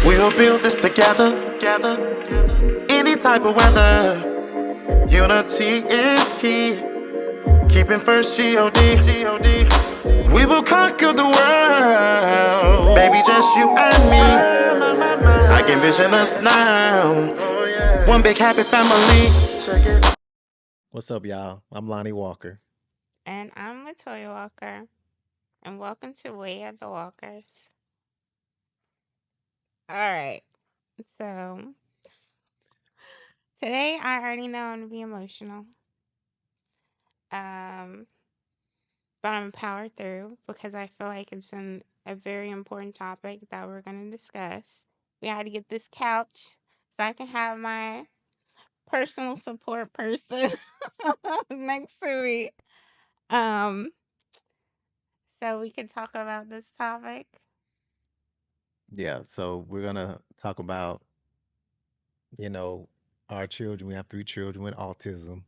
We'll build this together, any type of weather. Unity is key. Keeping first G-O-D. We will conquer the world. Baby, just you and me. I can vision us now. One big happy family. What's up, y'all? I'm Lonnie Walker. And I'm Latoya Walker, and welcome to Way of the Walkers. All right, so today I already know I'm gonna be emotional, um, but I'm powered through because I feel like it's a very important topic that we're gonna discuss. We had to get this couch so I can have my personal support person next to me, um, so we can talk about this topic. Yeah, so we're gonna talk about, you know, our children. We have three children with autism.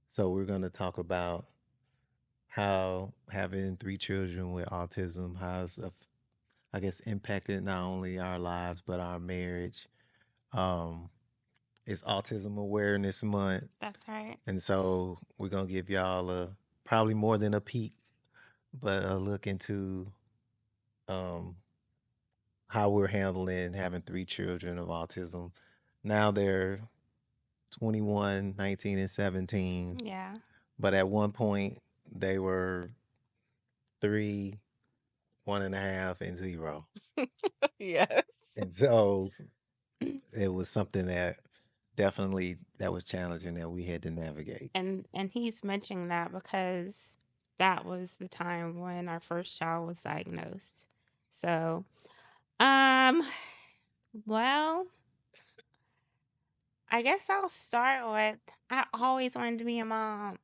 So we're gonna talk about how having three children with autism has, I guess, impacted not only our lives but our marriage. Um, it's Autism Awareness Month, That's right. and so we're gonna give y'all probably more than a peek, but a look into um how we're handling having three children of autism. Now they're 21, 19, and 17. Yeah. But at one point, they were three, 1.5, and 0. Yes. And so it was something that definitely that was challenging that we had to navigate. And he's mentioning that because that was the time when our first child was diagnosed. So, um, well, I guess I'll start with I always wanted to be a mom.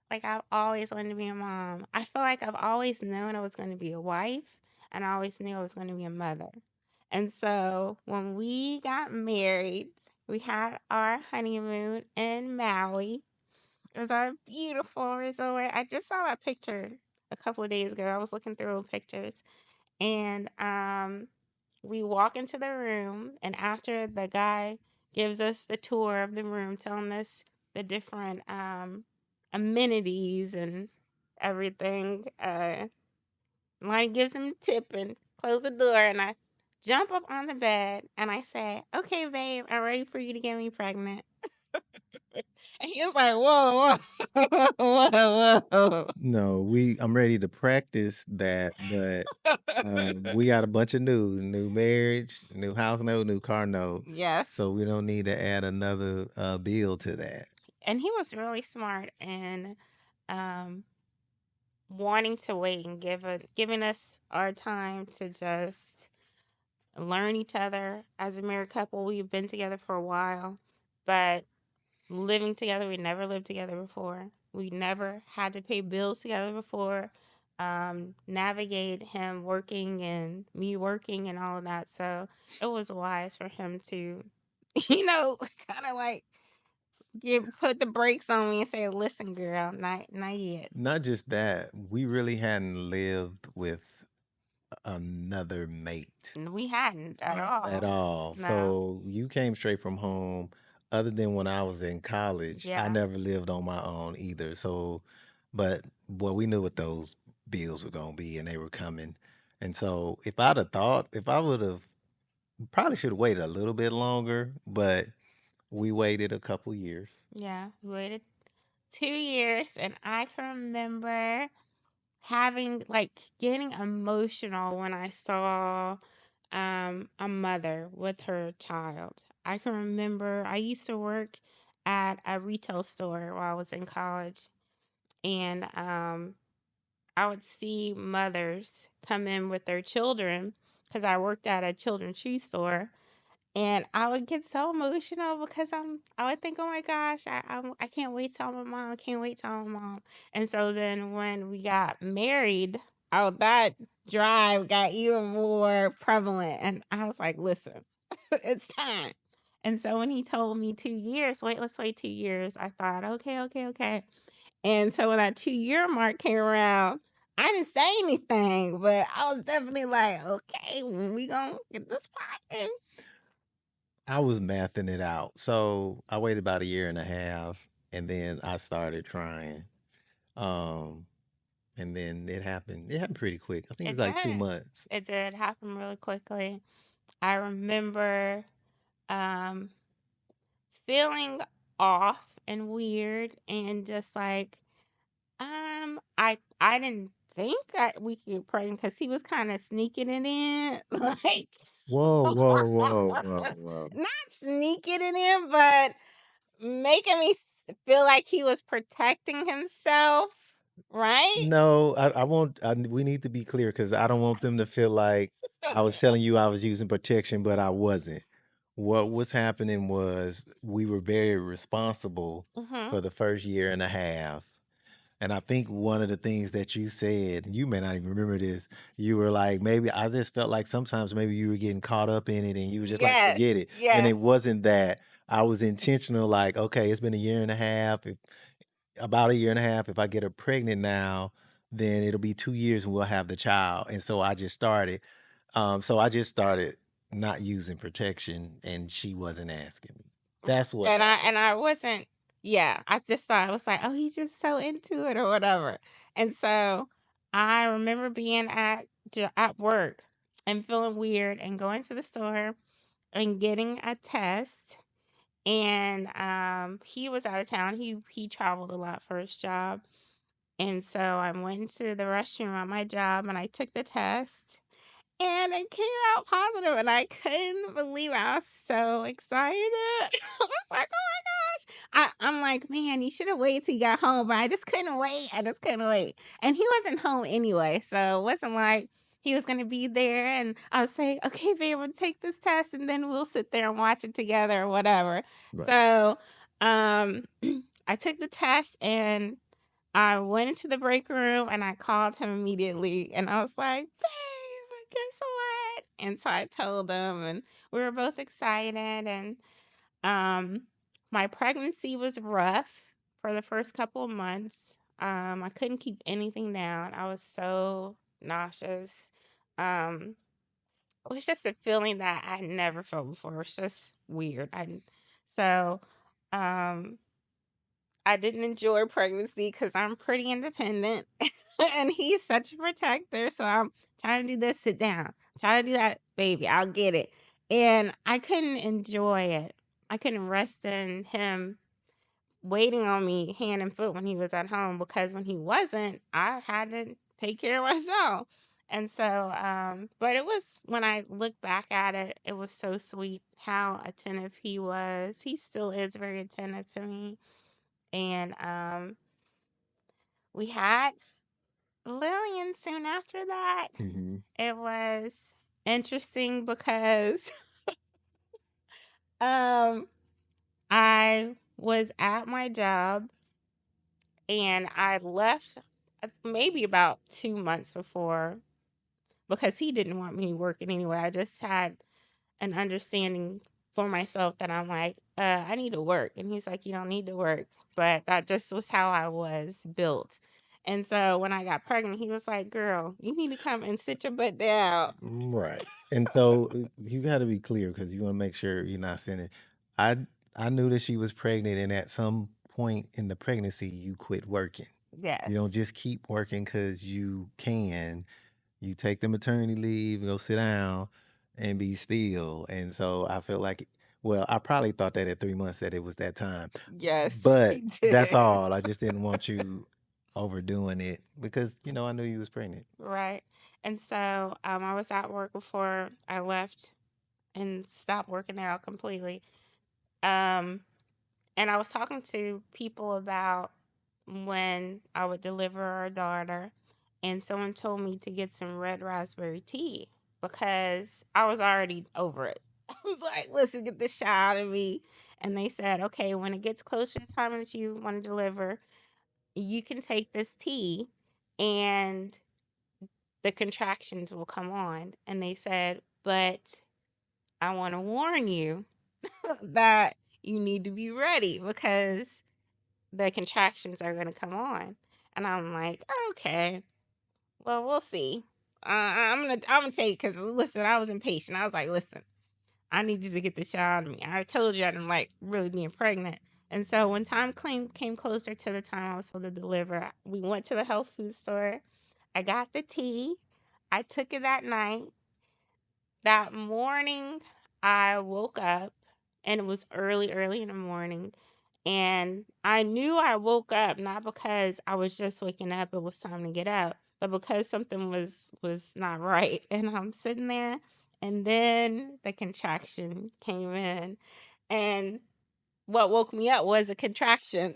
Like I've always wanted to be a mom. I feel like I've always known I was going to be a wife, and I always knew I was going to be a mother. And so when we got married, we had our honeymoon in Maui. It was our beautiful resort. I just saw that picture a couple of days ago. I was looking through old pictures, and we walk into the room, and after the guy gives us the tour of the room, telling us the different amenities and everything, Lonnie gives him a tip and close the door, and I jump up on the bed and I say, "Okay, babe, I'm ready for you to get me pregnant." And he was like, "Whoa, whoa, whoa, whoa." No, I'm ready to practice that, but we got a bunch of new marriage, new house note, new car note, Yes. so we don't need to add another bill to that. And he was really smart and um, wanting to wait and giving us our time to just learn each other as a married couple. We've been together for a while, but living together, we never lived together before. We never had to pay bills together before. Navigate him working and me working and all of that. So it was wise for him to, kind of like put the brakes on me and say, "Listen, girl, not yet." Not just that, we really hadn't lived with another mate We hadn't at at all. all. No. So you came straight from home. Other than when I was in college, I Yeah. never lived on my own either. So, but well, we knew what those bills were going to be and they were coming. And so if I would have probably should have waited a little bit longer, but we waited a couple years. Yeah. We waited 2 years, and I can remember having like getting emotional when I saw a mother with her child. I can remember I used to work at a retail store while I was in college, and I would see mothers come in with their children because I worked at a children's shoe store, and I would get so emotional because I would think, "Oh my gosh, I can't wait till I'm a mom. I can't wait till I'm a mom." And so then when we got married, oh, that drive got even more prevalent, and I was like, "Listen, it's time." And so when he told me 2 years, wait, let's wait 2 years. I thought, okay, okay, okay. And so when that 2 year mark came around, I didn't say anything, but I was definitely like, okay, when we gonna get this popping? I was mathing it out. So I waited about a year and a half and then I started trying. Um, and then it happened. It happened pretty quick. I think it was It like two did. months. It did happen really quickly. I remember um feeling off and weird and just like I didn't think we could get pregnant because he was kind of sneaking it in like Whoa, whoa, whoa, whoa, whoa. not sneaking it in but making me feel like he was protecting himself, right? No, I won't. We need to be clear because I don't want them to feel like I was telling you I was using protection, but I wasn't. What was happening was we were very responsible Mhm. for the first year and a half. And I think one of the things that you said, you may not even remember this, you were like, maybe I just felt like sometimes maybe you were getting caught up in it and you were just like, Yes, forget it. And yes. it wasn't that. I was intentional, like, okay, it's been a year and a half. About a year and a half. If I get her pregnant now, then it'll be 2 years and we'll have the child. And so I just started. So I just started not using protection, and she wasn't asking me. That's what And happened. I wasn't, yeah, I just thought I was like, oh, he's just so into it or whatever. And so I remember being at work and feeling weird and going to the store and getting a test. And he was out of town. He traveled a lot for his job. And so I went to the restroom at my job and I took the test and it came out positive, and I couldn't believe it. I was so excited. I was like, "Oh my gosh!" I'm like, "Man, you should have waited till you got home," but I just couldn't wait. I just couldn't wait, and he wasn't home anyway, so it wasn't like he was gonna be there. And I was say, "Okay, babe, we'll take this test, and then we'll sit there and watch it together or whatever." Right. So, um, I took the test and I went into the break room and I called him immediately and I was like, babe, guess what? And so I told him and we were both excited and um my pregnancy was rough for the first couple of months. I couldn't keep anything down. I was so nauseous. Um it was just a feeling that I had never felt before. It was just weird. So um I didn't enjoy pregnancy because I'm pretty independent and he's such a protector. So I'm trying to do this, sit down, try to do that, baby, I'll get it. And I couldn't enjoy it. I couldn't rest in him waiting on me hand and foot when he was at home because when he wasn't, I had to take care of myself. And so, but it was when I look back at it, it was so sweet how attentive he was. He still is very attentive to me. And we had Lillian soon after that. Hmm. It was interesting because um I was at my job and I left maybe about 2 months before because he didn't want me working anyway. I just had an understanding for myself that I'm like, I need to work. And he's like, you don't need to work. But that just was how I was built. And so when I got pregnant, he was like, girl, you need to come and sit your butt down. Right. And so you got to be clear because you want to make sure you're not sending. I I knew that she was pregnant, and at some point in the pregnancy, you quit working. Yes. You don't just keep working because you can. You take the maternity leave, go sit down, and be still. And so I felt like, well, I probably thought that at 3 months that it was that time, Yes, but he that's did. all. I just didn't want you overdoing it because I knew you was pregnant. Right. And so I was at work before I left and stopped working there completely. Um, and I was talking to people about when I would deliver our daughter, and someone told me to get some red raspberry tea because I was already over it. I was like, listen, get this shot out of me. And they said, okay, when it gets closer to the time that you want to deliver, you can take this tea and the contractions will come on. And they said, but I want to warn you that you need to be ready because the contractions are going to come on. And I'm like, okay. Well, we'll see. I'm gonna take, because listen, I was impatient. I was like, listen, I need you to get the shot out of me. I told you I didn't like really being pregnant. And so when came closer to the time I was supposed to deliver, we went to the health food store. I got the tea. I took it that night. That morning, I woke up, and it was early, early in the morning. And I knew I woke up not because I was just waking up, it was time to get up, but because something was not right. And I'm sitting there, and then the contraction came in. And what woke me up was a contraction.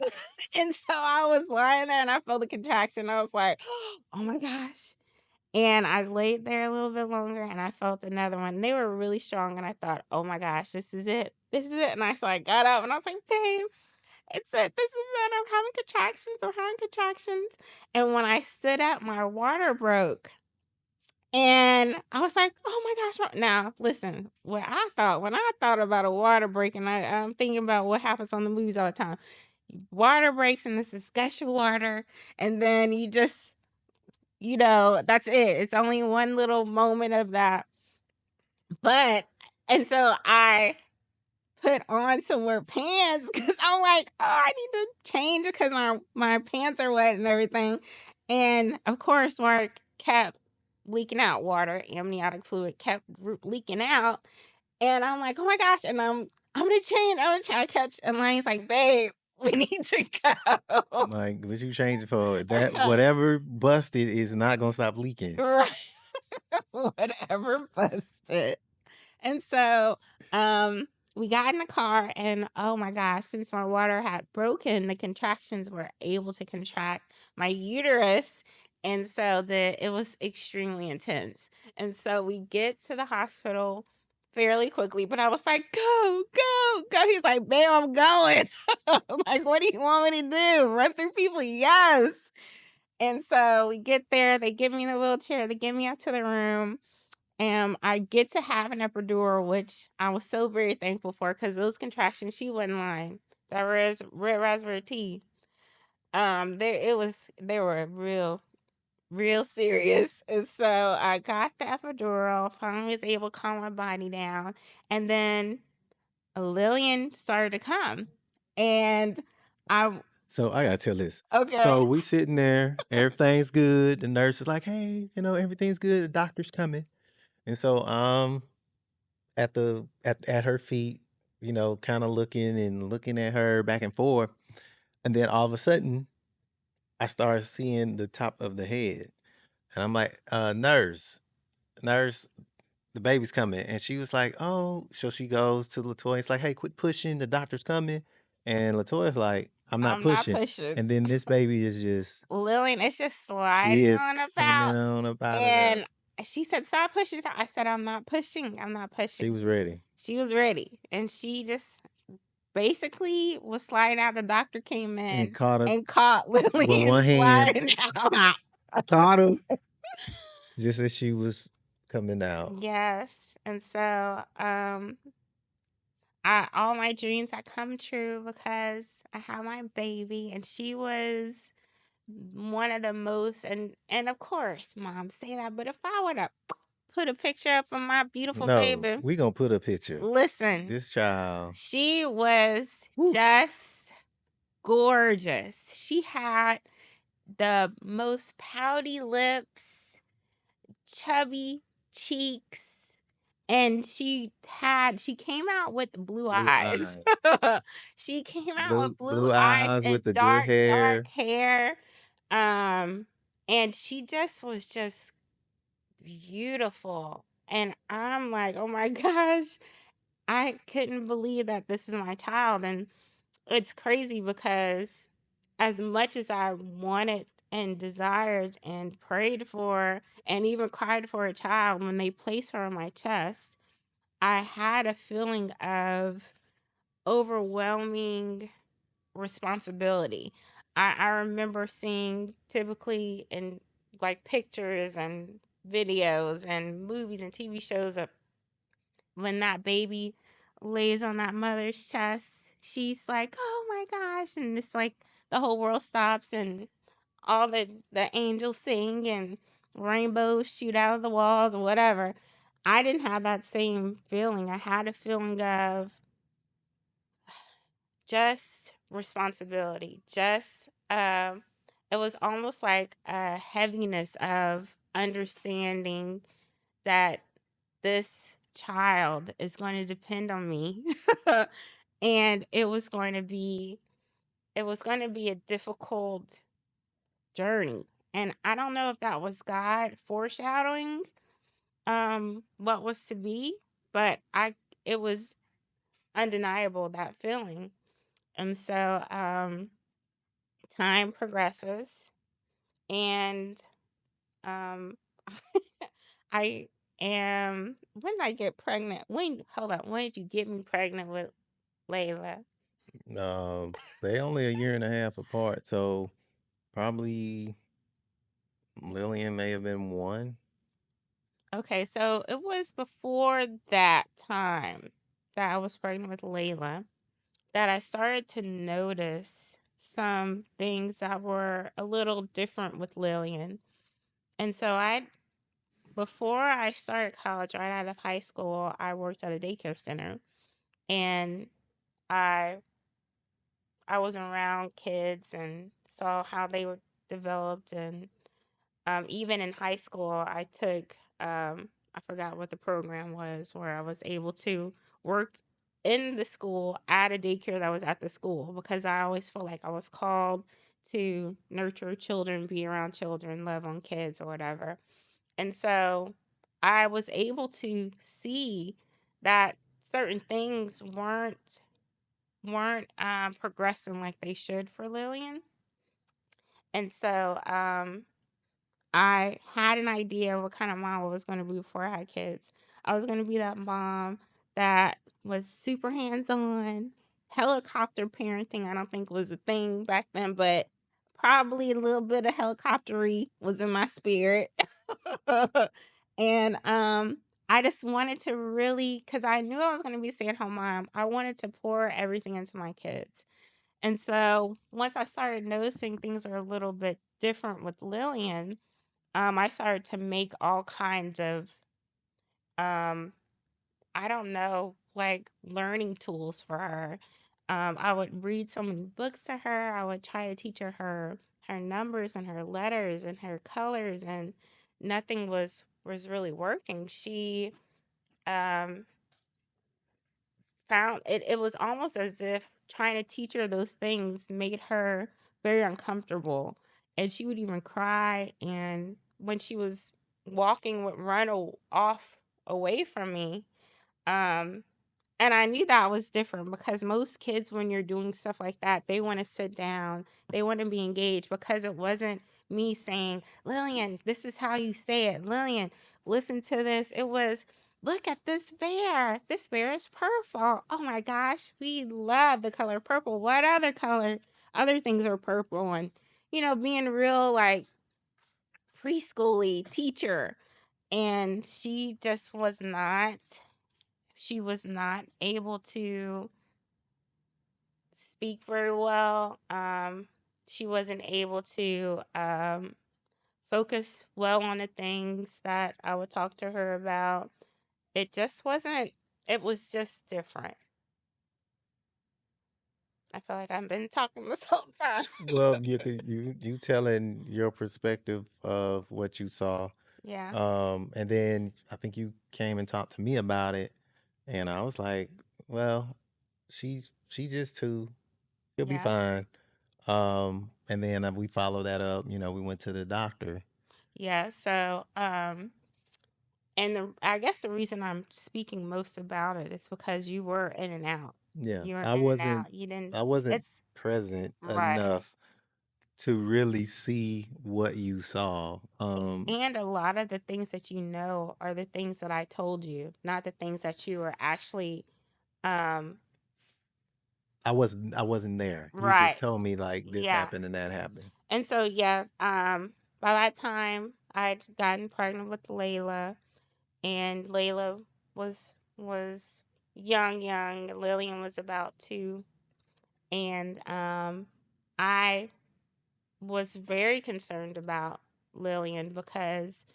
And so I was lying there and I felt the contraction. I was like, oh my gosh. And I laid there a little bit longer and I felt another one. They were really strong, and I thought, oh my gosh, this is it. This is it. And I got up and I was like, babe, it's it. This is it. I'm having contractions. I'm having contractions. And when I stood up, my water broke. And I was like, oh my gosh. Now, listen, when I thought about a water break, and I'm thinking about what happens on the movies all the time. Water breaks, and this is gush of water. And then you just, that's it. It's only one little moment of that. But, and so I put on some more pants, because I'm like, oh, I need to change because my pants are wet and everything. And of course, water kept leaking out. Water, amniotic fluid kept leaking out. And I'm like, oh my gosh. And I'm gonna change. I kept, and Lonnie's like, babe, we need to go. Like, what you changing for? That whatever busted is not gonna stop leaking. Right. Whatever busted. And so we got in the car, and oh my gosh, since my water had broken, the contractions were able to contract my uterus. And so it was extremely intense. And so we get to the hospital fairly quickly, but I was like, go, go, go. He's like, babe, I'm going. I'm like, what do you want me to do? Run through people? Yes. And so we get there, they give me in a wheelchair, they get me out to the room. And I get to have an epidural, which I was so very thankful for, because those contractions, she wasn't lying. That red raspberry tea. They were real, real serious. And so I got the epidural, finally was able to calm my body down. And then Lillian started to come. And I So I gotta tell this. okay. So we sitting there, everything's good. The nurse is like, "Hey, everything's good. The doctor's coming." And so at her feet, kind of looking at her back and forth, and then all of a sudden, I started seeing the top of the head, and I'm like, nurse, the baby's coming," and she was like, "Oh," so she goes to Latoya. It's like, "Hey, quit pushing. The doctor's coming," and Latoya's like, "I'm not I'm not pushing," pushing. and then this baby is just Lillian is just she sliding is on coming about. on up out of there. And she said, stop pushing. I said, I'm not pushing. I'm not She pushing. was ready. She was ready. And she just basically was sliding out. The doctor came And in caught her and caught with Lillian one hand, sliding out. caught her just as she was coming out. Yes. And so all my dreams had come true because I had my baby, and she was one of the most, and of course, mom say that, but if I would have put a picture up of my beautiful No, baby, we gonna put a picture. listen, This child, she was woo, just gorgeous. She had the most pouty lips, chubby cheeks, and she came out with blue blue eyes. eyes, She came out with blue blue eyes eyes with and the good dark, dark hair. hair. Um, and she just was just beautiful. And I'm like, oh my gosh, I couldn't believe that this is my child. And it's crazy because as much as I wanted and desired and prayed for and even cried for a child, when they placed her on my chest, I had a feeling of overwhelming responsibility. I remember seeing, typically in like pictures and videos and movies and TV shows, of when that baby lays on that mother's chest, she's like, "Oh my gosh!" And it's like the whole world stops, and all the angels sing, and rainbows shoot out of the walls or whatever. I didn't have that same feeling. I had a feeling of just responsibility. Just it was almost like a heaviness of understanding that this child is going to depend on me. And it was going to be a difficult journey. And I don't know if that was God foreshadowing what was to be, but I it was undeniable, that feeling. And so time progresses, and um I when did I get pregnant? Hold on, when did you get me pregnant with Layla? They only a year and a half apart, so probably Lillian may have been one. Okay, so it was before that time that I was pregnant with Layla that I started to notice some things that were a little different with Lillian. And so before I started college, right out of high school, I worked at a daycare center, and I I was around kids and saw how they were developed. And even in high school, I took, I forgot what the program was, where I was able to work in the school at a daycare that was at the school, because I always felt like I was called to nurture children, be around children, love on kids or whatever. And so I was able to see that certain things weren't progressing like they should for Lillian. And so I had an idea of what kind of mom I was going to be before I had kids. I was going to be that mom that was super hands on. Helicopter parenting, I don't think was a thing back then, but probably a little bit of helicoptery was in my spirit. And I just wanted to really, because I knew I was going to be a stay at home mom, I wanted to pour everything into my kids. And so once I started noticing things were a little bit different with Lillian, I started to make all kinds of, um, I don't know, like learning tools for her. I would read so many books to her. I would try to teach her numbers and her letters and her colors, and nothing was really working. She um, found it. It was almost as if trying to teach her those things made her very uncomfortable, and she would even cry. And when she was walking, would run off away from me. Um, and I knew that was different, because most kids, when you're doing stuff like that, they want to sit down, they want to be engaged, because it wasn't me saying, Lillian, this is how you say it. Lillian, listen to this. It was, look at this bear. This bear is purple. Oh my gosh, we love the color purple. What other color? Other things are purple. And, being real like preschooly teacher. And she was not able to speak very well. She wasn't able to focus well on the things that I would talk to her about. It just wasn't, it was just different. I feel like I've been talking this whole time. Well, you telling your perspective of what you saw, Yeah, and then I think you came and talked to me about it, and I was like, well, she's just two, she'll be yeah, fine. And then we followed that up. We went to the doctor. yeah. So, and I guess the reason I'm speaking most about it is because you were in and out. Yeah, You were I in and wasn't out. You didn't, I wasn't it's present right. enough to really see what you saw. And a lot of the things that you know are the things that I told you, not the things that you were actually, um, I wasn't there. You just right. told me like this Yeah. happened and that happened. And so, yeah, by that time, I'd gotten pregnant with Layla, and Layla was young. Lillian was about 2, and I was very concerned about Lillian because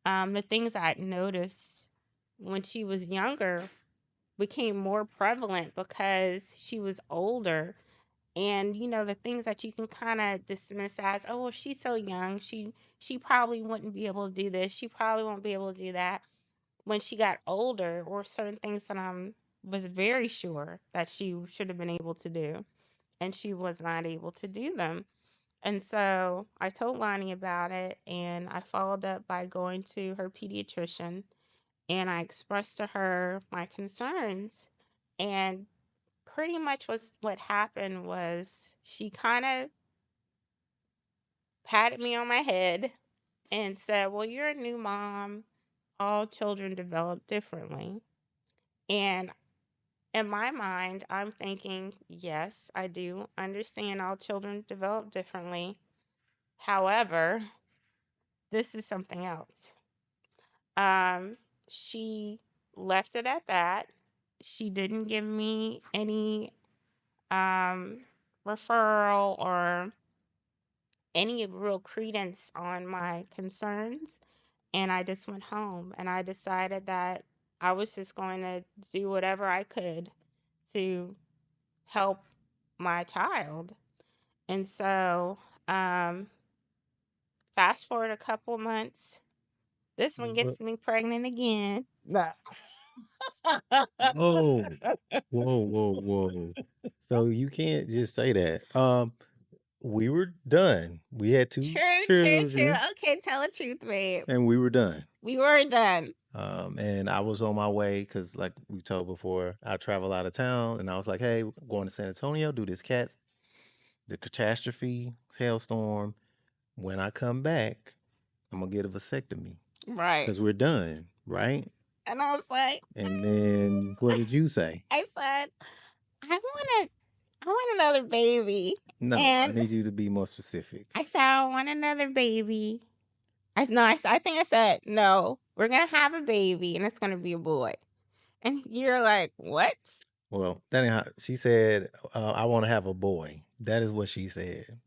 the things I'd noticed when she was younger became more prevalent because she was older. And the things that you can kind of dismiss as, oh, well, she's so young, she probably wouldn't be able to do this, she probably won't be able to do that. When she got older, or certain things that I was very sure that she should have been able to do, and she was not able to do them. And so I told Lonnie about it, and I followed up by going to her pediatrician, and I expressed to her my concerns. And pretty much what happened was she kind of patted me on my head and said, well, you're a new mom. All children develop differently. And in my mind, I'm thinking, yes, I do understand all children develop differently. However, this is something else. Um, she left it at that. She didn't give me any um, referral or any real credence on my concerns. And I just went home and I decided that I was just going to do whatever I could to help my child. And so, fast forward a couple months, this one But gets me pregnant again. No. oh, whoa. So you can't just say that. We were done. We had two True. children Okay, tell the truth, babe. and we were done. We were done. And I was on my way because, like we told before, I travel out of town, and I was like, "Hey, we're going to San Antonio, do this the catastrophe, hailstorm. When I come back, I'm gonna get a vasectomy Right. because we're done, right?" And I was like, And then what did you say? I said, I want another baby. No, I And need you to be more specific. I said, I want another baby. I think I said, no, we're gonna have a baby and it's gonna be a boy. And you're like, what? Well, that ain't how she said. I want to have a boy. That is what she said.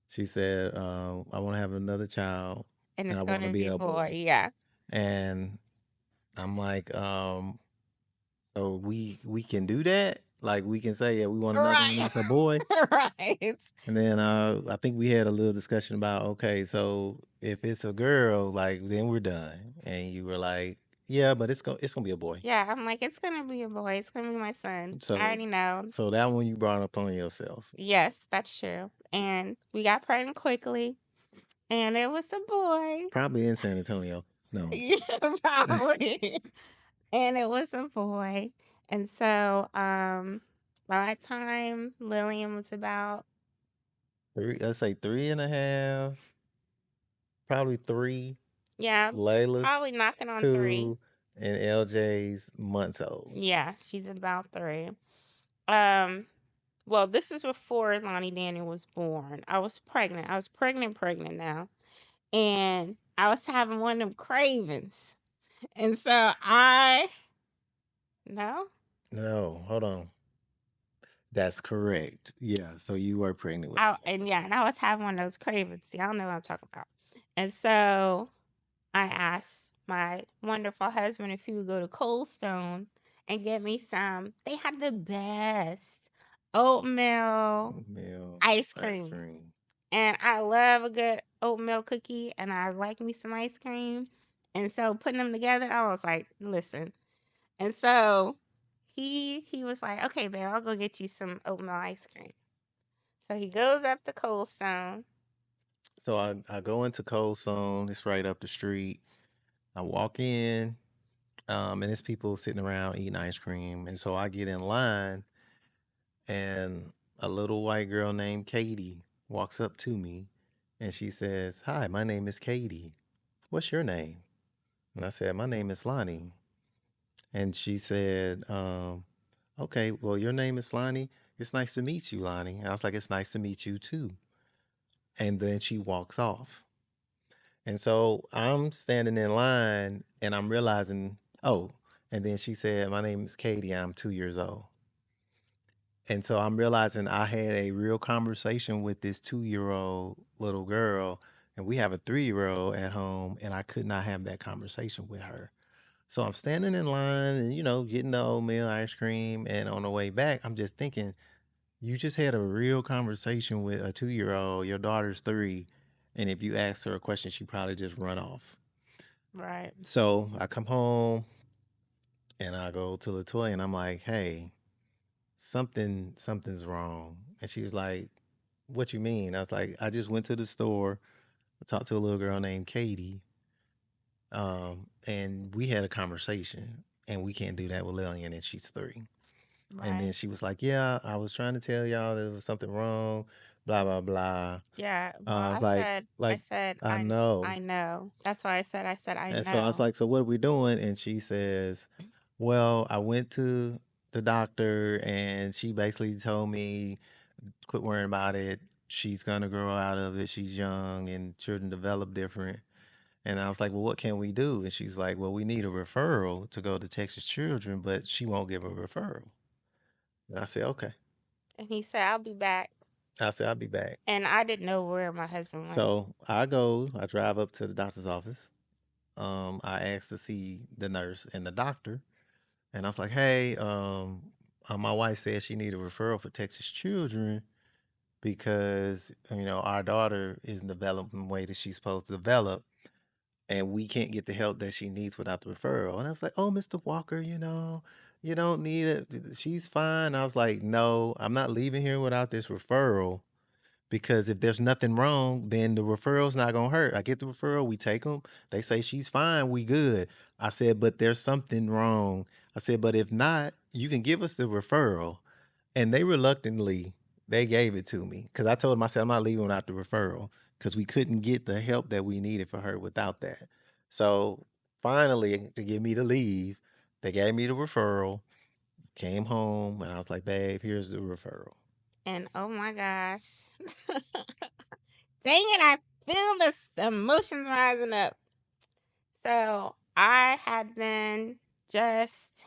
She said, "I want to have another child, And and it's I want to gonna be be a a boy. boy." Yeah. And I'm like, so we can do that. Like we can say, yeah, we want another one Right. that's a boy. Right. And then I think we had a little discussion about, okay, so if it's a girl, like then we're done. And you were like, yeah, but it's gonna be a boy. Yeah, I'm like, it's gonna be a boy. It's gonna be my son. I So already know. so that one you brought up on yourself. Yes, that's true. And we got pregnant quickly. And it was a boy. Probably in San Antonio. No. Yeah, probably. And it was a boy. And so, by that time, Lillian was about, Let's say 3.5, probably 3. yeah, Layla's probably knocking on 3. 2, and LJ's months old. Yeah, she's about 3. Um, well, this is before Lonnie Daniel was born. I was pregnant. I was pregnant now. And I was having one of them cravings. And so no, No, hold on. That's correct. Yeah, so you were pregnant with the and first. yeah, and I was having one of those cravings. Y'all know what I'm talking about. And so I asked my wonderful husband if he would go to Cold Stone and get me some. They had the best oatmeal Oatmeal ice ice cream. cream. And I love a good oatmeal cookie and I like me some ice cream. And so putting them together, I was like, listen. And so he was like, okay, babe, I'll go get you some oatmeal ice cream. So he goes up to Cold Stone. So I go into Cold Stone, it's right up the street. I walk in, and there's people sitting around eating ice cream. And so I get in line, and a little white girl named Katie walks up to me, and she says, "Hi, my name is Katie. What's your name?" And I said, "My name is Lonnie." And she said, "Okay, well, your name is Lonnie. It's nice to meet you, Lonnie." And I was like, "It's nice to meet you too." And then she walks off. And so I'm standing in line and I'm realizing, oh, and then she said, "My name is Katie. I'm 2 years old." And so I'm realizing I had a real conversation with this 2-year-old little girl. and we have a 3-year-old at home, and I could not have that conversation with her. So I'm standing in line and, getting the oatmeal ice cream. And on the way back, I'm just thinking, you just had a real conversation with a 2-year-old, your daughter's 3. And if you ask her a question, she probably just run off. Right. So I come home and I go to Latoya and I'm like, hey, something's wrong. And she's like, what you mean? I was like, I just went to the store. I talked to a little girl named Katie. And we had a conversation, and we can't do that with Lillian, and she's 3. And then Right. she was like, yeah, I was trying to tell y'all there was something wrong, blah, blah, blah. Yeah. Well, I was like, I said, I know. I know. That's why I said, I And so I was know. like, so what are we doing? And she says, well, I went to the doctor, and she basically told me, quit worrying about it. She's going to grow out of it. She's young, and children develop different. And I was like, well, what can we do? And she's like, well, we need a referral to go to Texas Children, but she won't give a referral. And I said, okay. And he said, I'll be back. I said, I'll be back. And I didn't know where my husband went. So I drive up to the doctor's office. I asked to see the nurse and the doctor. And I was like, hey, my wife said she need a referral for Texas Children because, our daughter isn't developing the way that she's supposed to develop. And we can't get the help that she needs without the referral. And I was like, oh, Mr. Walker, you don't need it. She's fine. I was like, no, I'm not leaving here without this referral because if there's nothing wrong, then the referral's not going to hurt. I get the referral, we take them. They say she's fine, we good. I said, but there's something wrong. I said, but if not, you can give us the referral. And they reluctantly, they gave it to me because I told them, I said, I'm not leaving without the referral because we couldn't get the help that we needed for her without that. So finally, to get me to leave, they gave me the referral, came home, and I was like, babe, here's the referral. And oh my gosh. Dang it, I feel the emotions rising up. So I had been just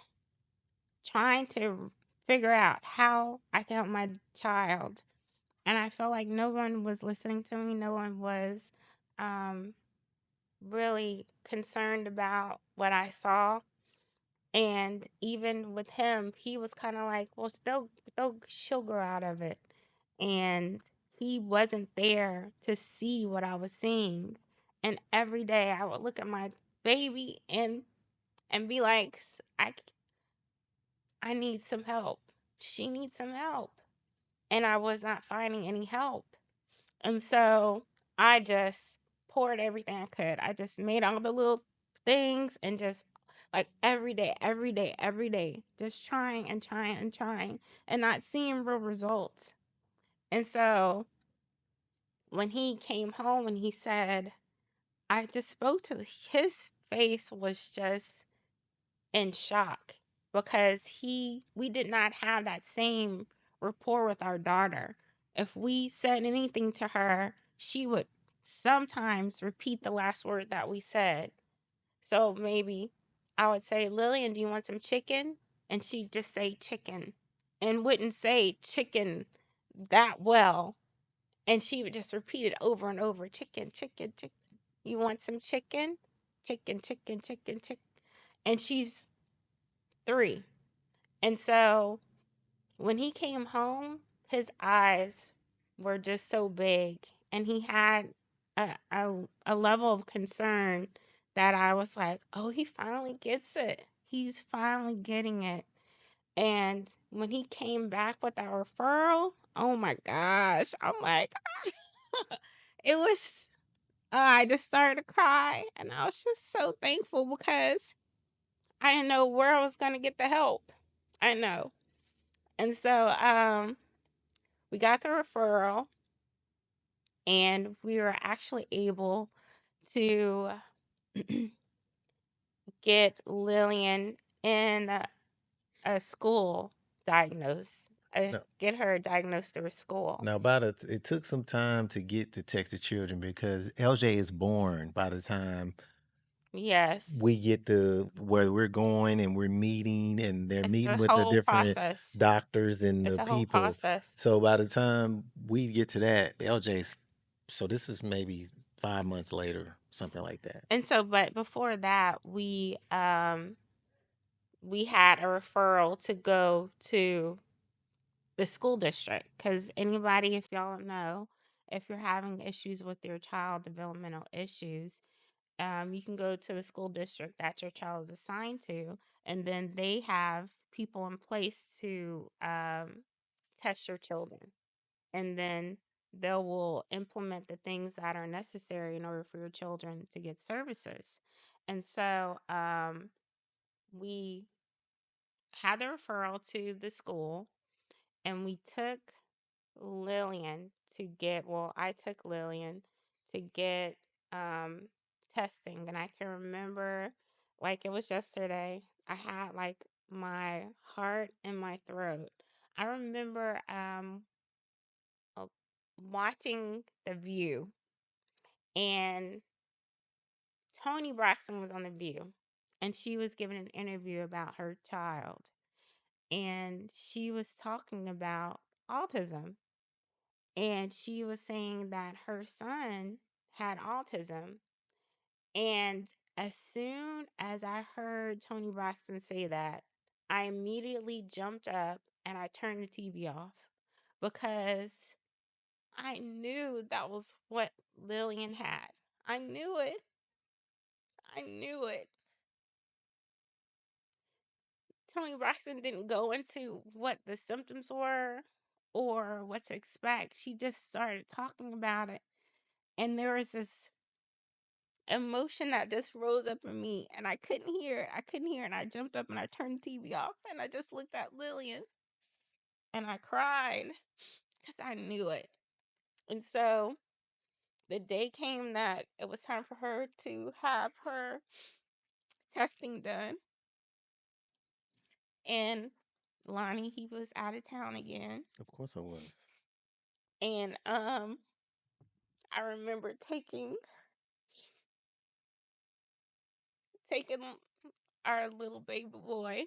trying to figure out how I could help my child. And I felt like no one was listening to me. No one was um, really concerned about what I saw. And even with him, he was kind of like, well, she'll grow out of it. And he wasn't there to see what I was seeing. And every day I would look at my baby and be like, I need some help. She needs some help. And I was not finding any help. And so I just poured everything I could. I just made all the little things and just like every day, just trying and trying and trying and not seeing real results. And so when he came home and he said, I just spoke to his face was just in shock because we did not have that same rapport with our daughter. If we said anything to her, she would sometimes repeat the last word that we said. So maybe I would say, Lillian, do you want some chicken? And she'd just say chicken and wouldn't say chicken that well. And she would just repeat it over and over, chicken, chicken, chicken. You want some chicken? Chicken, chicken, chicken, chicken. And she's 3. And so when he came home, his eyes were just so big and he had a level of concern that I was like, oh, he finally gets it. He's finally getting it. And when he came back with that referral, oh my gosh, I'm like, it was, I just started to cry. And I was just so thankful because I didn't know where I was going to get the help. I know. And so we got the referral and we were actually able to get Lillian in a school diagnosed, No, get her diagnosed through a school. now, it took some time to get to Texas Children because LJ is born by the time Yes, we get to where we're going and we're meeting and they're it's a meeting with the whole different process. doctors and It's the a whole people. process. So by the time we get to that, LJ's, so this is maybe 5 months later, something like that. And so, but before that, we had a referral to go to the school district, because anybody, if y'all don't know, if you're having issues with your child, developmental issues, you can go to the school district that your child is assigned to, and then they have people in place to test your children, and then they will implement the things that are necessary in order for your children to get services. And so we had the referral to the school, and we took Lillian to get, well, I took Lillian to get um, testing. And I can remember like it was yesterday. I had like my heart in my throat. I remember uh, watching The View, and Tony Braxton was on The View, and she was giving an interview about her child, and she was talking about autism, and she was saying that her son had autism. And as soon as I heard Tony Braxton say that, I immediately jumped up and I turned the TV off, because I knew that was what Lillian had. I knew it. I knew it. Tony Braxton didn't go into what the symptoms were or what to expect. She just started talking about it. And there was this emotion that just rose up in me, and I couldn't hear it. I couldn't hear it. And I jumped up and I turned the TV off, and I just looked at Lillian and I cried because I knew it. And so the day came that it was time for her to have her testing done. And Lonnie, he was out of town again. Of course, I was. And I remember taking our little baby boy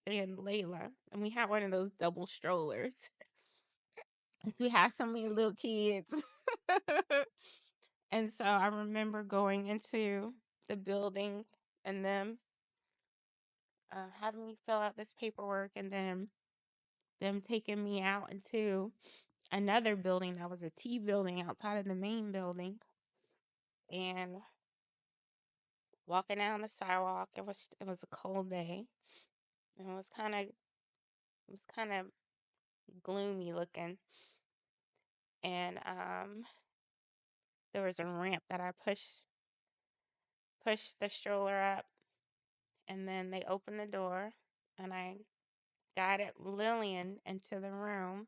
and Layla, and we had one of those double strollers. We had so many little kids. And so I remember going into the building and them having me fill out this paperwork, and then them taking me out into another building that was a T building outside of the main building, and walking down the sidewalk. It was a cold day, and it was kind of gloomy looking, and there was a ramp that I pushed the stroller up, and then they opened the door, and I guided Lillian into the room,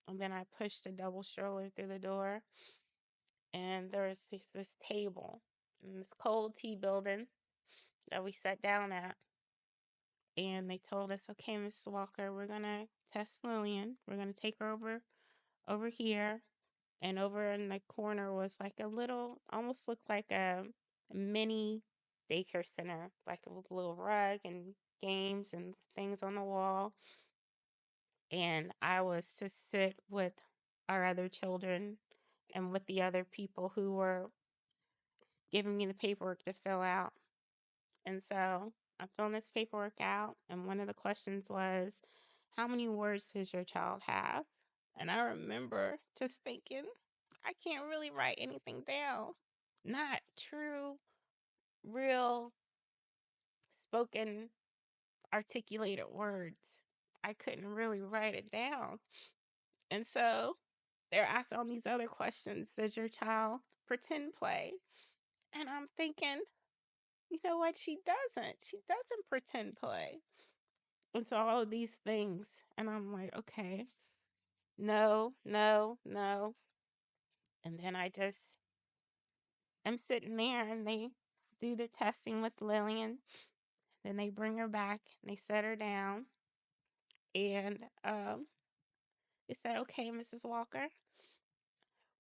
and then I pushed a double stroller through the door, and there was this table in this cold tea building that we sat down at, and they told us, okay, Mrs. Walker, we're gonna test Lillian. We're gonna take her over here, and over in the corner was like a little, almost looked like a mini daycare center, like a little rug and games and things on the wall. And I was to sit with our other children and with the other people who were giving me the paperwork to fill out. And so I'm filling this paperwork out, and one of the questions was, how many words does your child have? And I remember just thinking, I can't really write anything down. Not true, real, spoken, articulated words. I couldn't really write it down. And so they're asking all these other questions. Does your child pretend play? And I'm thinking, you know what? She doesn't. She doesn't pretend play. And so all of these things. And I'm like, okay, no, no, no. And then I'm sitting there, and they do their testing with Lillian. Then they bring her back and they set her down. And they said, okay, Mrs. Walker,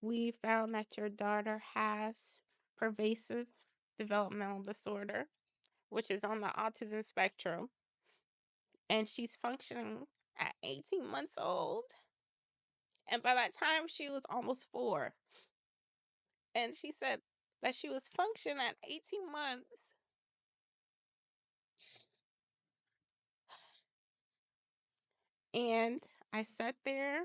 we found that your daughter has pervasive developmental disorder, which is on the autism spectrum. And she's functioning at 18 months old. And by that time, she was almost 4. And she said, that she was functioning at 18 months. And I sat there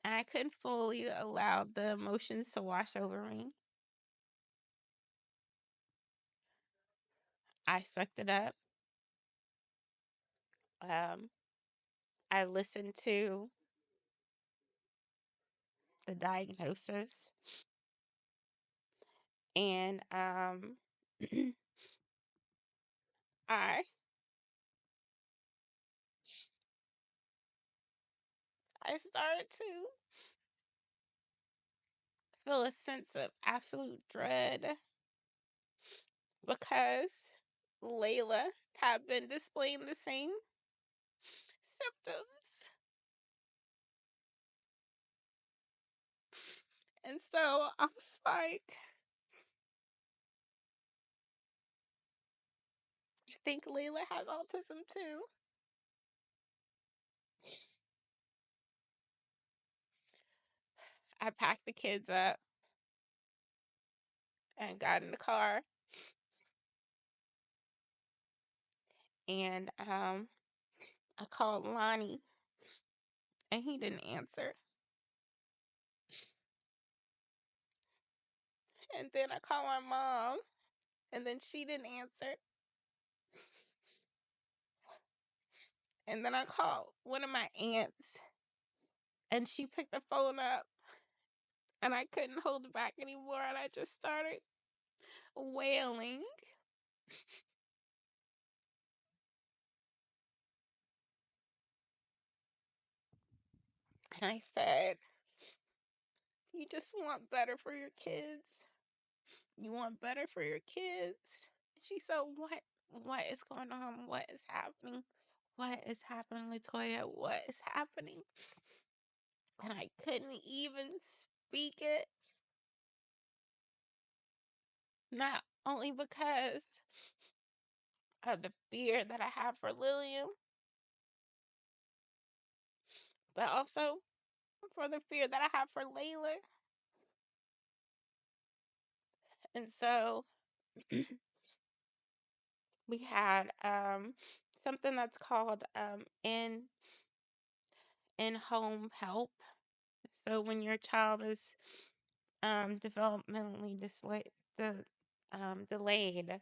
and I couldn't fully allow the emotions to wash over me. I sucked it up. Um, I listened to the diagnosis and I I started to feel a sense of absolute dread because Layla had been displaying the same symptoms. And so I was like, I think Layla has autism too. I packed the kids up and got in the car and I called Lonnie and he didn't answer. And then I called my mom and then she didn't answer. And then I called one of my aunts and she picked the phone up and I couldn't hold it back anymore and I just started wailing. And I said, you just want better for your kids. You want better for your kids. She said, what is going on? What is happening? What is happening, Latoya? What is happening? And I couldn't even speak it. Not only because of the fear that I have for Lillian, but also for the fear that I have for Layla. And so we had something that's called in home help. So when your child is developmentally delayed,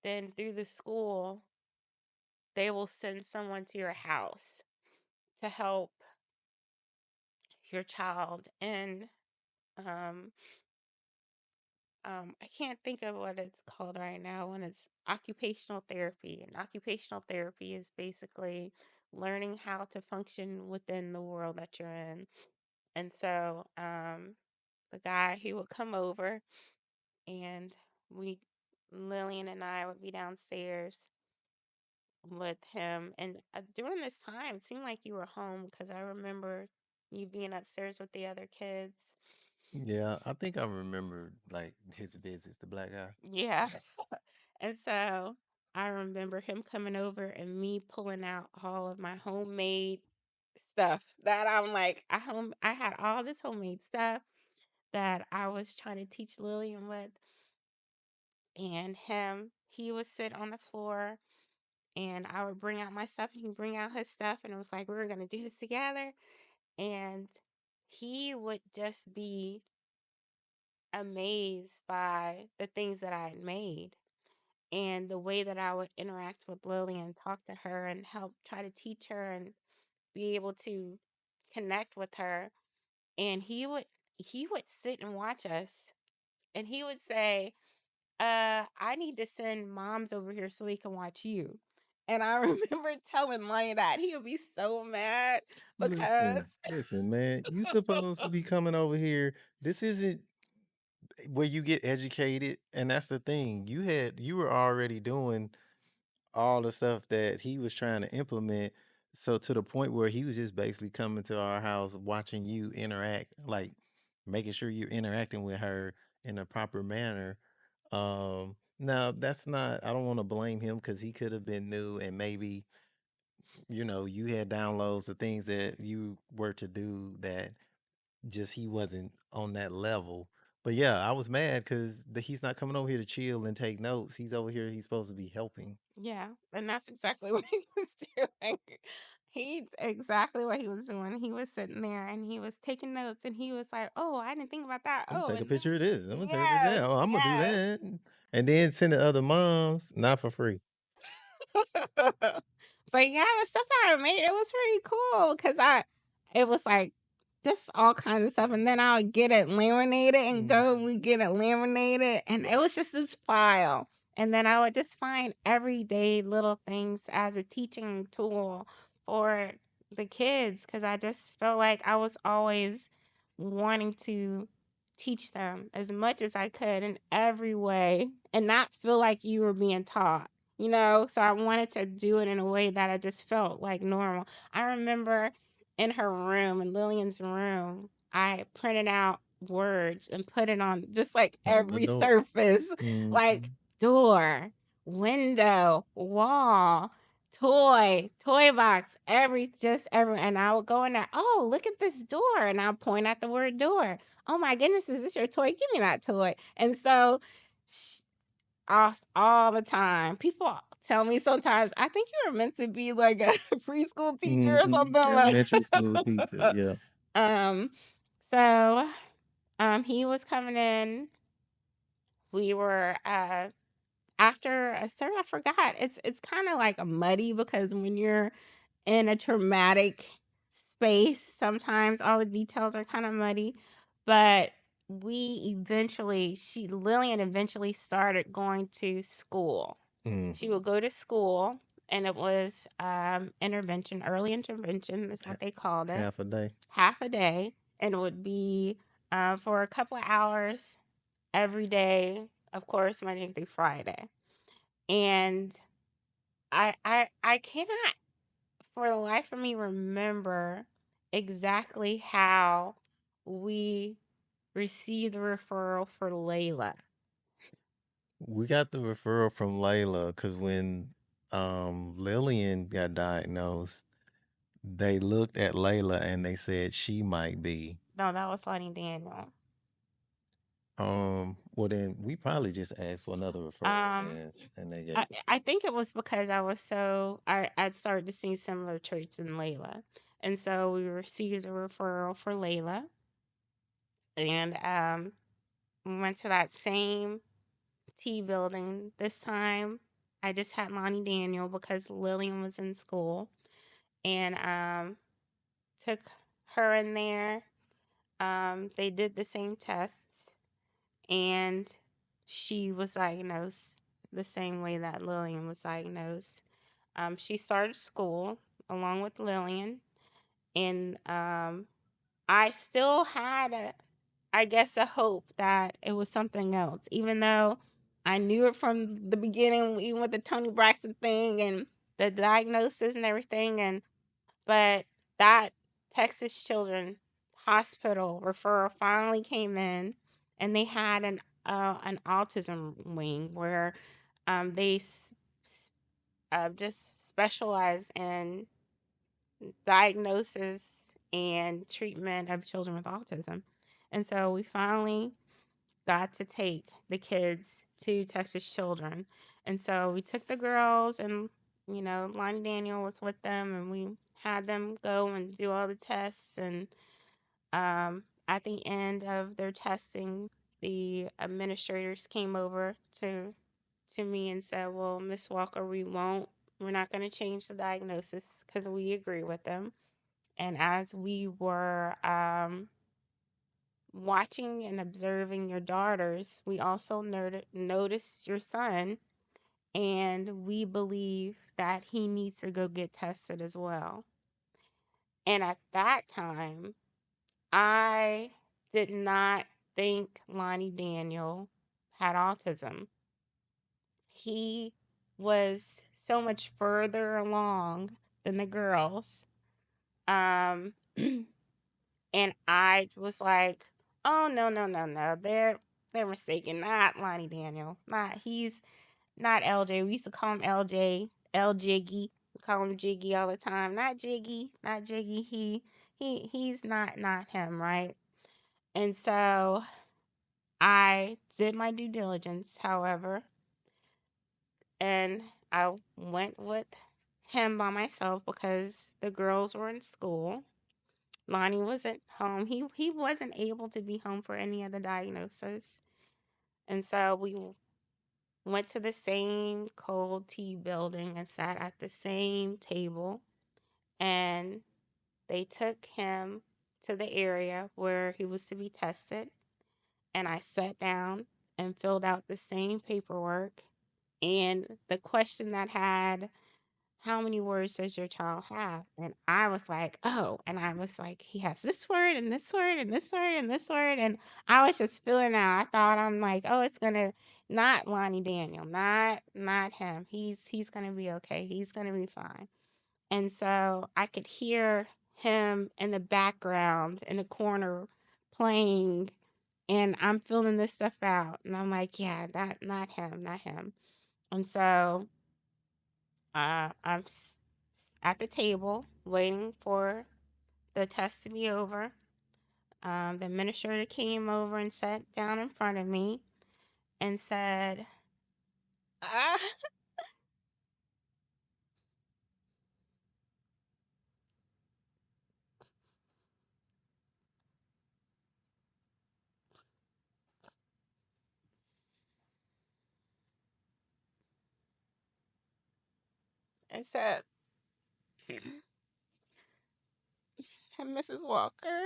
then through the school they will send someone to your house to help your child. And um I can't think of what it's called right now, when it's occupational therapy. And occupational therapy is basically learning how to function within the world that you're in. And so the guy, he would come over and we Lillian and I would be downstairs with him. And during this time, it seemed like you were home because I remember you being upstairs with the other kids. Yeah, I think I remember like his visits, the black guy. Yeah. And so I remember him coming over and me pulling out all of my homemade stuff that I'm like, I had all this homemade stuff that I was trying to teach Lillian with. And he would sit on the floor and I would bring out my stuff and he'd bring out his stuff and it was like we were gonna do this together. And he would just be amazed by the things that I had made and the way that I would interact with Lily and talk to her and help try to teach her and be able to connect with her. And he would sit and watch us and he would say, I need to send moms over here so they can watch you. And I remember telling Lonnie that he would be so mad because Listen, man, you supposed to be coming over here. This isn't where you get educated, and that's the thing. You were already doing all the stuff that he was trying to implement. So to the point where he was just basically coming to our house, watching you interact, like making sure you're interacting with her in a proper manner. Now that's not, I don't want to blame him because he could have been new and maybe, you had downloads of things that you were to do that just he wasn't on that level. But yeah, I was mad because he's not coming over here to chill and take notes. He's over here. He's supposed to be helping. Yeah, and that's exactly what he was doing. He's exactly what he was doing. He was sitting there and he was taking notes and he was like, "Oh, I didn't think about that. I'm gonna Oh, take a and picture of this. I'm gonna take a picture of yes, that. Oh, I'm gonna do yes." that, and then send it to other moms, not for free. But yeah, the stuff that I made, it was pretty cool because it was like just all kinds of stuff. And then I would get it laminated and Mm. go, we get it laminated. And it was just this file. And then I would just find everyday little things as a teaching tool for the kids because I just felt like I was always wanting to teach them as much as I could in every way and not feel like you were being taught, you know? So I wanted to do it in a way that I just felt like normal. I remember in her room, in Lillian's room, I printed out words and put it on just like On the every door. surface, like Mhm. door, window, wall, toy box, just every, and I would go in there, oh, look at this door. And I'll point at the word door. Oh my goodness, is this your toy? Give me that toy. And so all the time. People tell me sometimes, I think you were meant to be like a preschool teacher or something like Elementary school teacher. Yeah. um so he was coming in. We were after a certain I forgot. It's kind of like a muddy because when you're in a traumatic space, sometimes all the details are kind of muddy. But Lillian eventually started going to school. Mm. She would go to school, and it was intervention, early intervention is what they called it, Half a day. half a day, and it would be for a couple of hours every day, of course, Monday through Friday. And I cannot for the life of me remember exactly how we received the referral for Layla. We got the referral from Layla because when Lillian got diagnosed, they looked at Layla and they said she might be. No, that was Lonnie Daniel. Well then we probably just asked for another referral Um, then, and they gave I, us I think it was because I'd started to see similar traits in Layla. And so we received a referral for Layla. And we went to that same T building. This time I just had Lonnie Daniel because Lillian was in school. And took her in there. They did the same tests, and she was diagnosed the same way that Lillian was diagnosed. She started school along with Lillian, and I still had, I guess, a hope that it was something else, even though I knew it from the beginning, even with the Tony Braxton thing and the diagnosis and everything. But that Texas Children Hospital referral finally came in, and they had an autism wing where they just specialize in diagnosis and treatment of children with autism. And so we finally got to take the kids to Texas Children. And so we took the girls, and Lonnie Daniel was with them, and we had them go and do all the tests. And at the end of their testing, the administrators came over to me and said, "Well, Miss Walker, we're not going to change the diagnosis because we agree with them." And as we were watching and observing your daughters, we also noticed your son, and we believe that he needs to go get tested as well. And at that time, I did not think Lonnie Daniel had autism. He was so much further along than the girls. Um, and I was like, "Oh no, no, no, no! They're mistaken. Not Lonnie Daniel. Not he's not LJ. We used to call him LJ, L Jiggy. We call him Jiggy all the time. Not Jiggy, not Jiggy. He's not him, right?" And so I did my due diligence, however, and I went with him by myself because the girls were in school. Lonnie wasn't home. He wasn't able to be home for any other diagnosis. And so we went to the same cold tea building and sat at the same table. And they took him to the area where he was to be tested. And I sat down and filled out the same paperwork. And the question that had, how many words does your child have? And I was like, oh, and I was like, he has this word and this word and this word and this word. And I was just filling out. I thought, I'm like, oh, it's gonna not Lonnie Daniel, not him. He's gonna be okay. He's gonna be fine. And so I could hear him in the background in the corner playing, and I'm filling this stuff out. And I'm like, yeah, that not him, not him. And so I'm at the table waiting for the test to be over. The administrator came over and sat down in front of me and said, ah, and said, Mrs. Walker,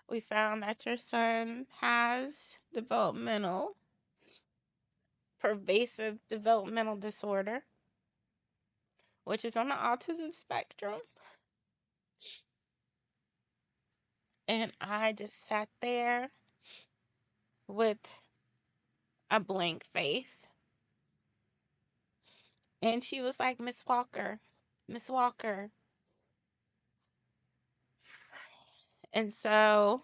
we found that your son has pervasive developmental disorder, which is on the autism spectrum. And I just sat there with a blank face. And she was like, Miss Walker, Miss Walker. And so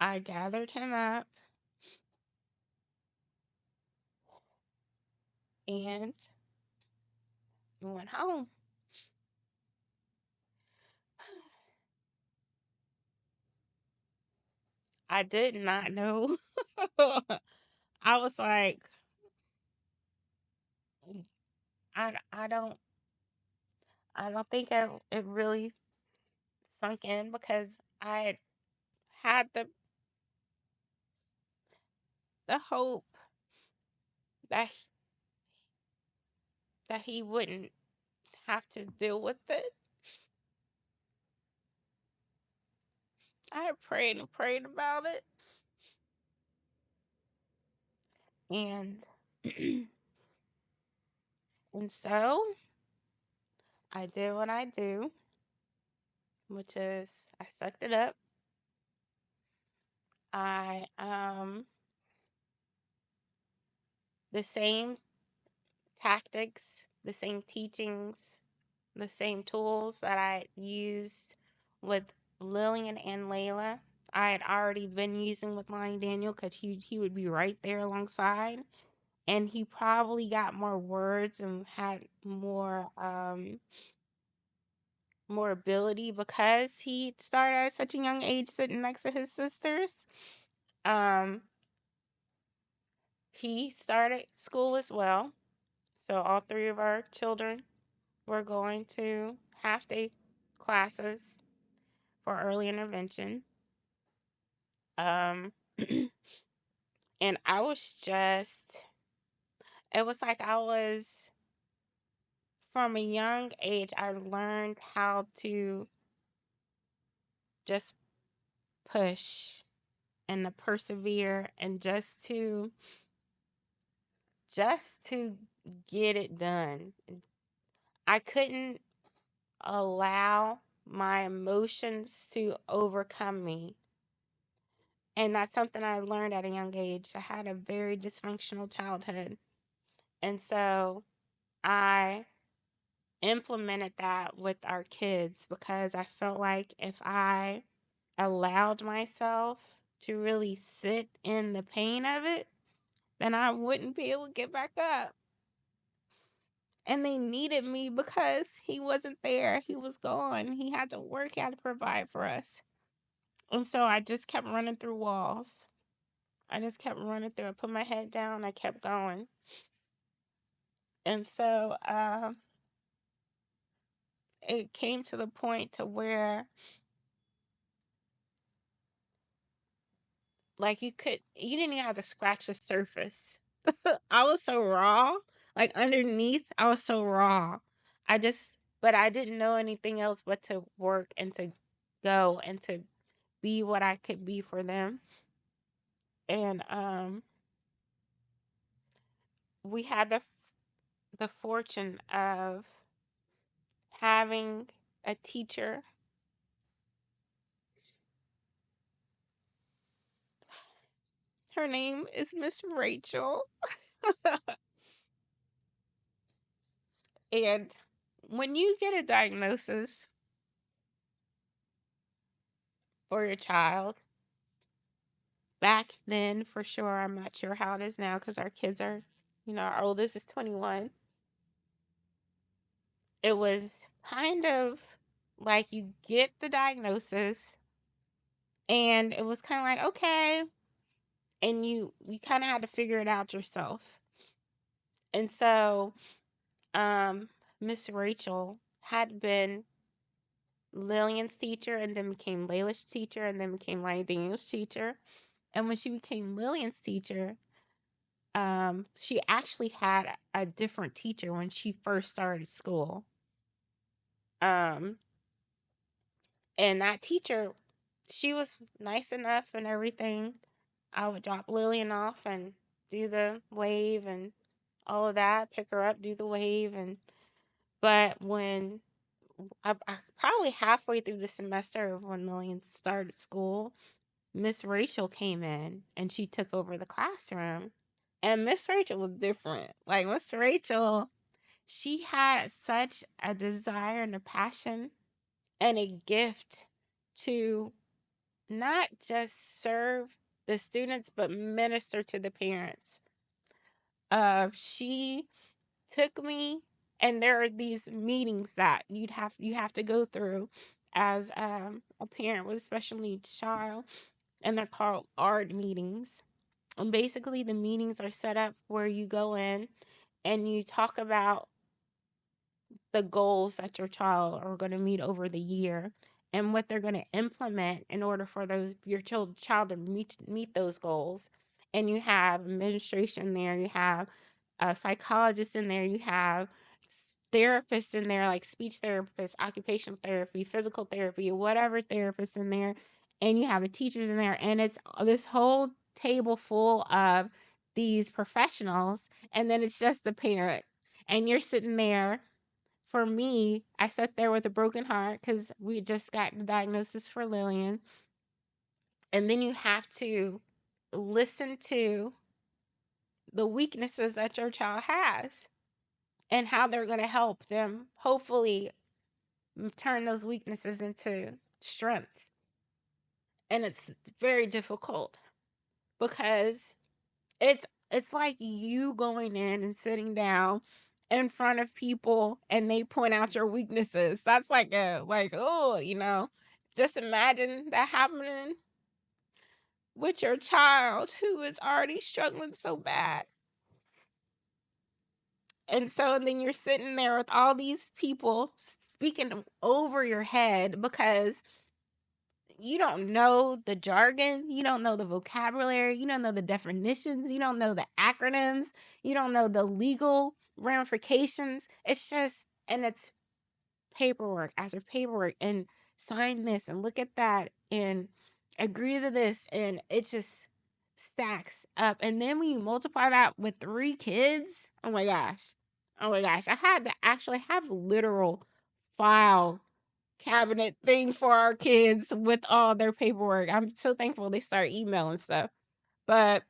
I gathered him up and went home. I did not know. I was like, I don't think it really sunk in because I had the hope that he wouldn't have to deal with it. I had prayed and prayed about it. And and so I did what I do, which is I sucked it up. I the same tactics, the same teachings, the same tools that I used with Lillian and Layla, I had already been using with Lonnie Daniel because he would be right there alongside. And he probably got more words and had more ability because he started at such a young age sitting next to his sisters. Um, he started school as well. So all three of our children were going to half day classes for early intervention. Um, and I was just, it was like I was, from a young age, I learned how to just push and to persevere and just to get it done. I couldn't allow my emotions to overcome me. And that's something I learned at a young age. I had a very dysfunctional childhood. And so I implemented that with our kids because I felt like if I allowed myself to really sit in the pain of it, then I wouldn't be able to get back up. and they needed me because he wasn't there. He was gone. He had to work, he had to provide for us. And so I just kept running through walls. I just kept running through. I put my head down. I kept going. And so it came to the point to where, like, you didn't even have to scratch the surface. I was so raw. Like, underneath, I was so raw. But I didn't know anything else but to work and to go and to be what I could be for them. And we had the fortune of having a teacher. Her name is Miss Rachel. And when you get a diagnosis for your child, back then for sure, I'm not sure how it is now because our kids are, our oldest is 21. It was kind of like you get the diagnosis and it was kind of like, okay, and you kind of had to figure it out yourself. And so Miss Rachel had been Lillian's teacher and then became Layla's teacher and then became Lonnie Daniel's teacher. And when she became Lillian's teacher, she actually had a different teacher when she first started school. And that teacher, she was nice enough and everything. I would drop Lillian off and do the wave and all of that, pick her up, do the wave. But when I probably halfway through the semester of when Lillian started school, Miss Rachel came in and she took over the classroom. And Miss Rachel was different. Like, Miss Rachel, she had such a desire and a passion and a gift to not just serve the students, but minister to the parents. She took me, and there are these meetings that you have to go through as a parent with a special needs child, and they're called ARD meetings. And basically, the meetings are set up where you go in and you talk about the goals that your child are going to meet over the year and what they're going to implement in order for your child to meet those goals. And you have administration there, you have a psychologist in there, you have therapists in there, like speech therapists, occupational therapy, physical therapy, whatever therapists in there, and you have the teachers in there, and it's this whole table full of these professionals, and then it's just the parent, and you're sitting there. For me, I sat there with a broken heart because we just got the diagnosis for Lillian. And then you have to listen to the weaknesses that your child has and how they're going to help them hopefully turn those weaknesses into strengths. And it's very difficult because it's like you going in and sitting down in front of people and they point out your weaknesses. That's just imagine that happening with your child who is already struggling so bad. And then you're sitting there with all these people speaking over your head because you don't know the jargon, you don't know the vocabulary, you don't know the definitions, you don't know the acronyms, you don't know the legal ramifications. It's paperwork after paperwork and sign this and look at that and agree to this, and it just stacks up. And then when you multiply that with 3 kids, oh my gosh. Oh my gosh. I had to actually have literal file cabinet thing for our kids with all their paperwork. I'm so thankful they start emailing stuff. But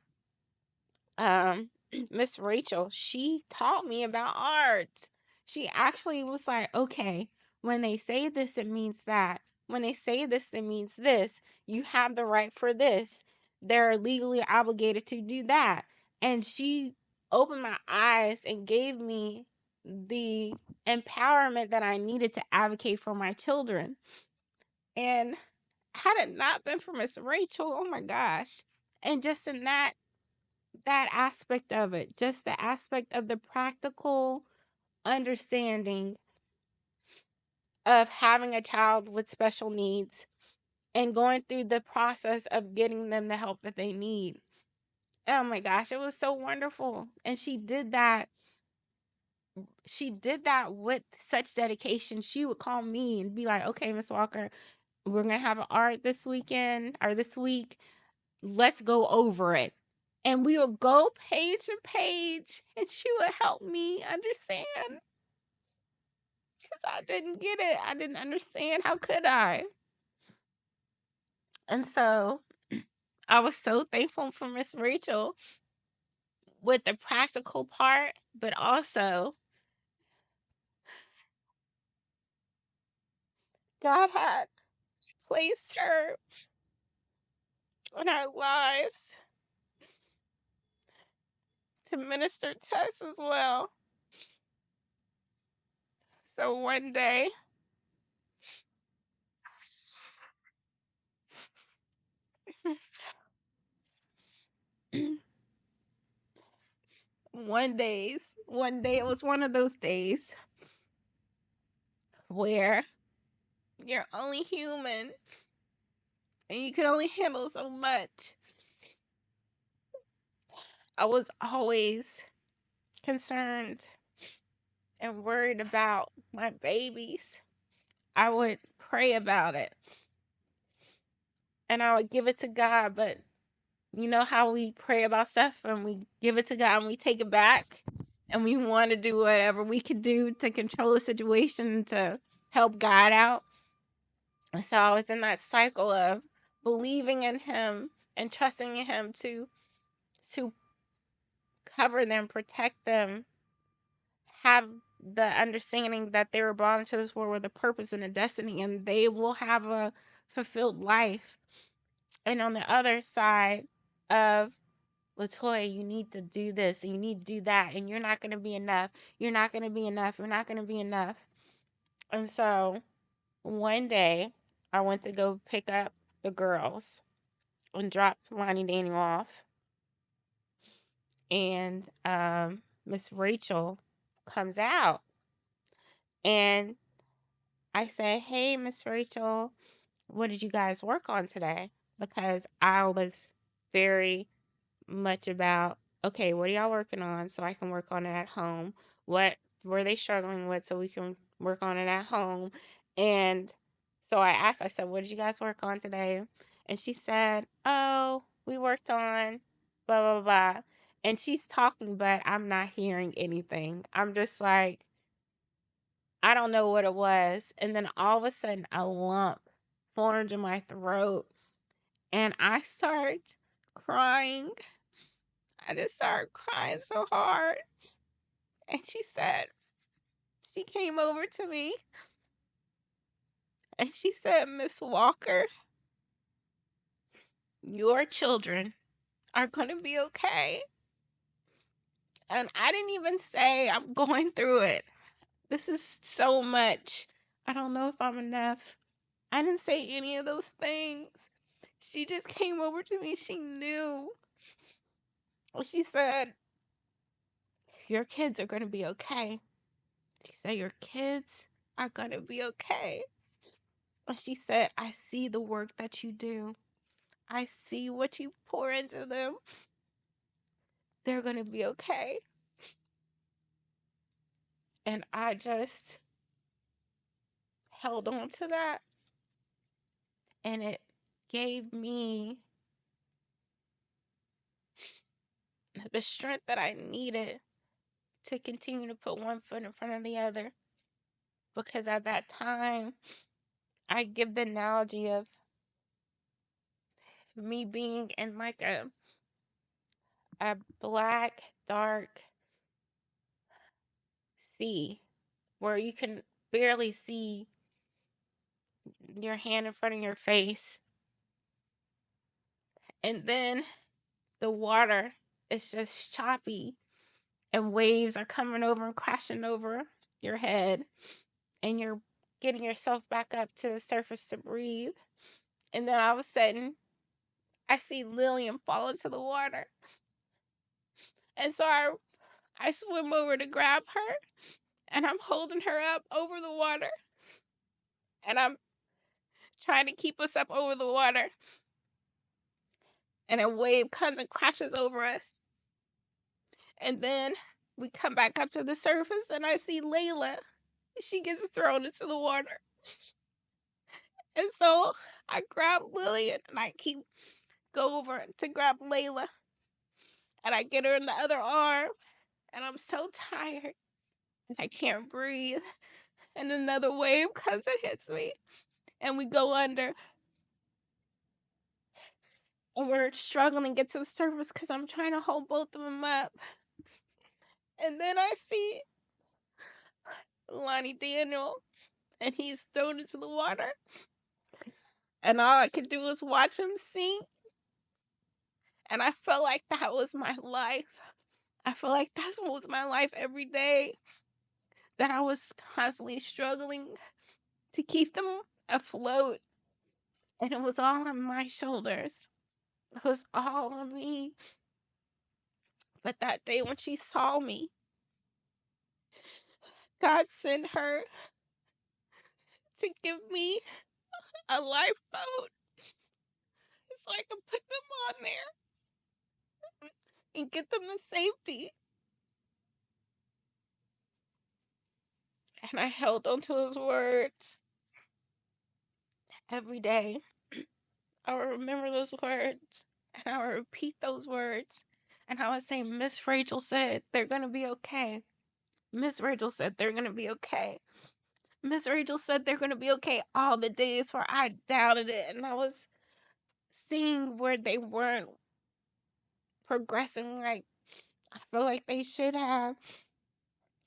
Miss Rachel, she taught me about art. She actually was like, okay, when they say this, it means that. When they say this, it means this. You have the right for this. They're legally obligated to do that. And she opened my eyes and gave me the empowerment that I needed to advocate for my children. And had it not been for Miss Rachel, oh my gosh. And just in that aspect of it, just the aspect of the practical understanding of having a child with special needs and going through the process of getting them the help that they need. Oh my gosh, it was so wonderful. And she did that. She did that with such dedication. She would call me and be like, "Okay, Miss Walker, we're going to have an art this weekend or this week. Let's go over it." And we would go page to page, and she would help me understand because I didn't get it. I didn't understand. How could I? And so I was so thankful for Miss Rachel with the practical part, but also God had placed her in our lives to minister to us as well. So one day, one day it was one of those days where you're only human and you can only handle so much. I was always concerned and worried about my babies. I would pray about it and I would give it to God, but you know how we pray about stuff and we give it to God and we take it back and we want to do whatever we can do to control the situation to help God out. And so I was in that cycle of believing in Him and trusting in Him to cover them, protect them, have the understanding that they were brought into this world with a purpose and a destiny, and they will have a fulfilled life. And on the other side of Latoya, you need to do this and you need to do that, and you're not going to be enough. You're not going to be enough. You're not going to be enough. And so one day, I went to go pick up the girls and drop Lonnie Daniel off. And Miss Rachel comes out and I say, "Hey, Miss Rachel, what did you guys work on today?" Because I was very much about, okay, what are y'all working on so I can work on it at home? What were they struggling with so we can work on it at home? And so I asked, I said, "What did you guys work on today?" And she said, "Oh, we worked on blah, blah, blah." And she's talking, but I'm not hearing anything. I'm just like, I don't know what it was. And then all of a sudden, a lump formed in my throat. And I start crying. I just started crying so hard. And she came over to me and she said, "Miss Walker, your children are going to be okay." And I didn't even say, "I'm going through it. This is so much. I don't know if I'm enough." I didn't say any of those things. She just came over to me. She knew. She said, "Your kids are going to be okay." She said, "Your kids are going to be okay." And she said, "I see the work that you do. I see what you pour into them. They're going to be okay." And I just held on to that. And it gave me the strength that I needed to continue to put one foot in front of the other. Because at that time, I give the analogy of me being in like a black, dark sea where you can barely see your hand in front of your face. And then the water is just choppy and waves are coming over and crashing over your head, and you're getting yourself back up to the surface to breathe. And then all of a sudden, I see Lillian fall into the water. And so I swim over to grab her, and I'm holding her up over the water, and I'm trying to keep us up over the water. And a wave comes and crashes over us. And then we come back up to the surface, and I see Layla. She gets thrown into the water. And so I grab Lillian, and I go over to grab Layla. And I get her in the other arm, and I'm so tired. And I can't breathe. And another wave comes and hits me, and we go under. And we're struggling to get to the surface because I'm trying to hold both of them up. And then I see Lonnie Daniel, and he's thrown into the water. And all I could do was watch him sink. And I felt like that was my life. I feel like that was my life every day. That I was constantly struggling to keep them afloat. And it was all on my shoulders. It was all on me. But that day when she saw me, God sent her to give me a lifeboat so I could put them on there and get them to safety. And I held on to those words every day. I would remember those words, and I would repeat those words. And I would say, Miss Rachel said they're going to be okay. Miss Rachel said they're going to be okay. Miss Rachel said they're going to be okay all the days where I doubted it. And I was seeing where they weren't progressing like I feel like they should have.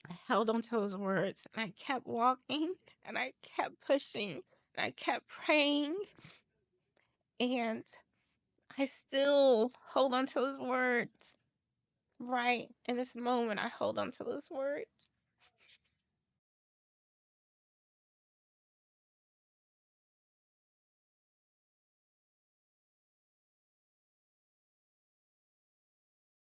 I held on to those words, and I kept walking, and I kept pushing, and I kept praying. And I still hold on to those words. Right in this moment, I hold on to those words.